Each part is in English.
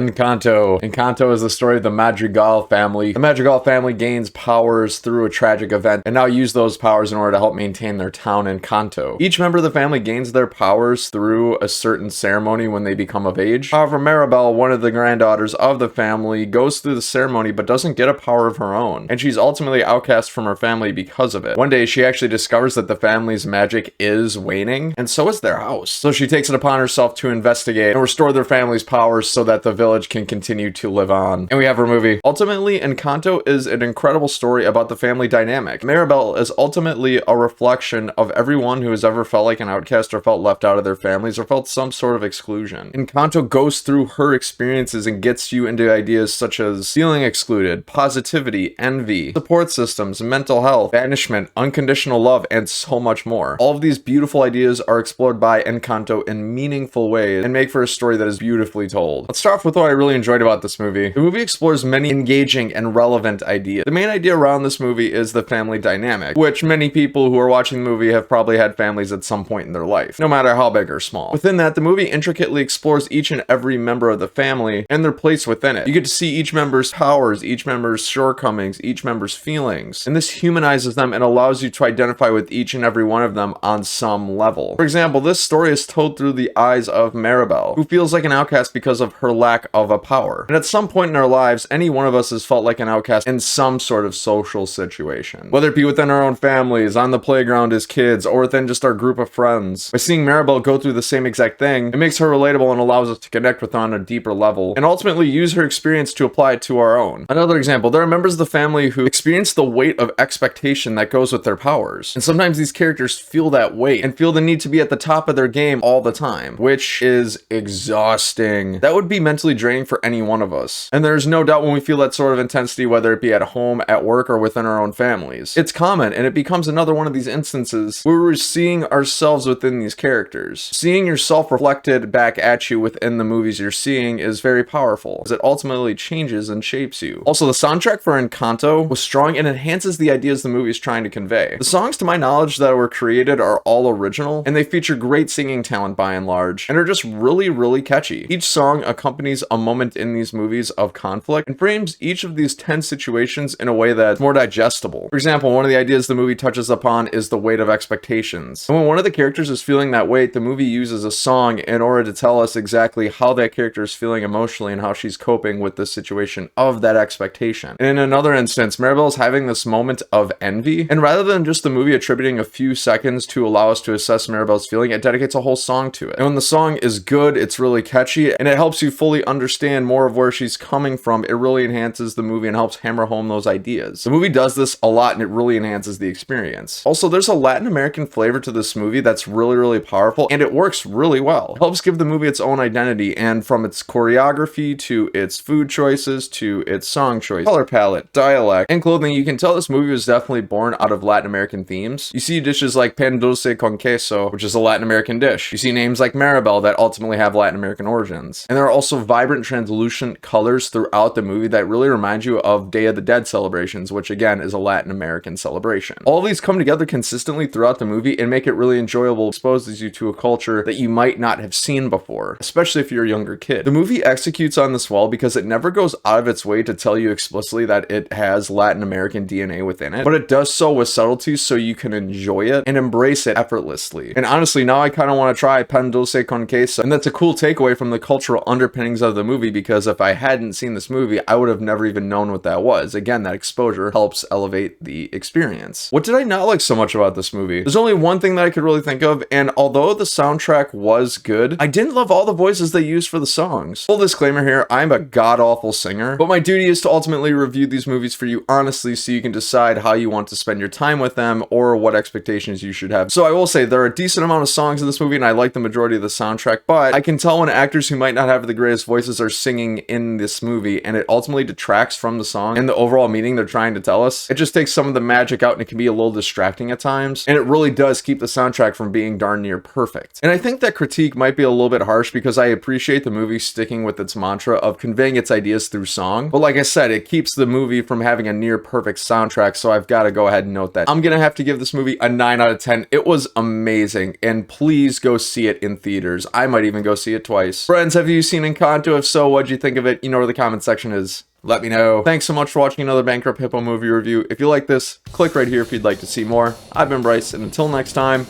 Encanto. Encanto is the story of the Madrigal family. The Madrigal family gains powers through a tragic event and now use those powers in order to help maintain their town, Encanto. Each member of the family gains their powers through a certain ceremony when they become of age. However, Maribel, one of the granddaughters of the family, goes through the ceremony but doesn't get a power of her own, and she's ultimately outcast from her family because of it. One day, she actually discovers that the family's magic is waning, and so is their house. So she takes it upon herself to investigate and restore their family's powers so that the village can continue to live on. And we have her movie. Ultimately, Encanto is an incredible story about the family dynamic. Maribel is ultimately a reflection of everyone who has ever felt like an outcast or felt left out of their families or felt some sort of exclusion. Encanto goes through her experiences and gets you into ideas such as feeling excluded, positivity, envy, support systems, mental health, banishment, unconditional love, and so much more. All of these beautiful ideas are explored by Encanto in meaningful ways and make for a story that is beautifully told. Let's start off with what I really enjoyed about this movie. The movie explores many engaging and relevant ideas. The main idea around this movie is the family dynamic, which many people who are watching the movie have probably had families at some point in their life, no matter how big or small. Within that, the movie intricately explores each and every member of the family and their place within it. You get to see each member's powers, each member's shortcomings, each member's feelings, and this humanizes them and allows you to identify with each and every one of them on some level. For example, this story is told through the eyes of Maribel, who feels like an outcast because of her lack of a power. And at some point in our lives, any one of us has felt like an outcast in some sort of social situation. Whether it be within our own families, on the playground as kids, or within just our group of friends. By seeing Maribel go through the same exact thing, it makes her relatable and allows us to connect with her on a deeper level, and ultimately use her experience to apply it to our own. Another example, there are members of the family who experience the weight of expectation that goes with their powers. And sometimes these characters feel that weight and feel the need to be at the top of their game all the time, which is exhausting. That would be mentally draining for any one of us. And there's no doubt when we feel that sort of intensity, whether it be at home, at work, or within our own families. It's common, and it becomes another one of these instances where we're seeing ourselves within these characters. Seeing yourself reflected back at you within the movies you're seeing is very powerful, as it ultimately changes and shapes you. Also, the soundtrack for Encanto was strong and enhances the ideas the movie is trying to convey. The songs, to my knowledge, that were created are all original, and they feature great singing talent by and large, and are just really catchy. Each song accompanies a moment in these movies of conflict and frames each of these tense situations in a way that's more digestible. For example, one of the ideas the movie touches upon is the weight of expectations. And when one of the characters is feeling that weight, the movie uses a song in order to tell us exactly how that character is feeling emotionally and how she's coping with the situation of that expectation. And in another instance, Maribel is having this moment of envy, and rather than just the movie attributing a few seconds to allow us to assess Maribel's feeling, it dedicates a whole song to it. And when the song is good, it's really catchy, and it helps you fully understand more of where she's coming from. It really enhances the movie and helps hammer home those ideas. The movie does this a lot, and it really enhances the experience. Also, there's a Latin American flavor to this movie that's really powerful, and it works really well. It helps give the movie its own identity, and from its choreography to its food choices to its song choice, color palette, dialect, and clothing, you can tell this movie was definitely born out of Latin American themes. You see dishes like pan dulce con queso, which is a Latin American dish. You see names like Maribel that ultimately have Latin American origins. And there are also vibrant translucent colors throughout the movie that really remind you of Day of the Dead celebrations, which again is a Latin American celebration. All of these come together consistently throughout the movie and make it really enjoyable, exposes you to a culture that you might not have seen before, especially if you're a younger kid. The movie executes on this well because it never goes out of its way to tell you explicitly that it has Latin American DNA within it, but it does so with subtlety so you can enjoy it and embrace it effortlessly. And honestly, now I kind of want to try pan dulce con queso, and that's a cool takeaway from the cultural underpinnings of the movie, because if I hadn't seen this movie, I would have never even known what that was. Again, that exposure helps elevate the experience. What did I not like so much about this movie? There's only one thing that I could really think of, and although the soundtrack was good, I didn't love all the voices they used for the songs. Full disclaimer here, I'm a god-awful singer, but my duty is to ultimately review these movies for you honestly so you can decide how you want to spend your time with them or what expectations you should have. So I will say there are a decent amount of songs in this movie, and I like the majority of the soundtrack, but I can tell when actors who might not have the greatest voices are singing in this movie, and it ultimately detracts from the song and the overall meaning they're trying to tell us. It just takes some of the magic out, and it can be a little distracting at times, and it really does keep the soundtrack from being darn near perfect. And I think that critique might be a little bit harsh because I appreciate the movie sticking with its mantra of conveying its ideas through song, but like I said, it keeps the movie from having a near perfect soundtrack, so I've got to go ahead and note that. I'm gonna have to give this movie a 9 out of 10. It was amazing, and please go see it in theaters. I might even go see it twice. Friends, have you seen Encanto? Encanto? If so, what'd you think of it? You know where the comment section is. Let me know. Thanks so much for watching another Bankrupt Hippo movie review. If you like this, click right here if you'd like to see more. I've been Bryce, and until next time,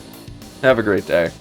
have a great day.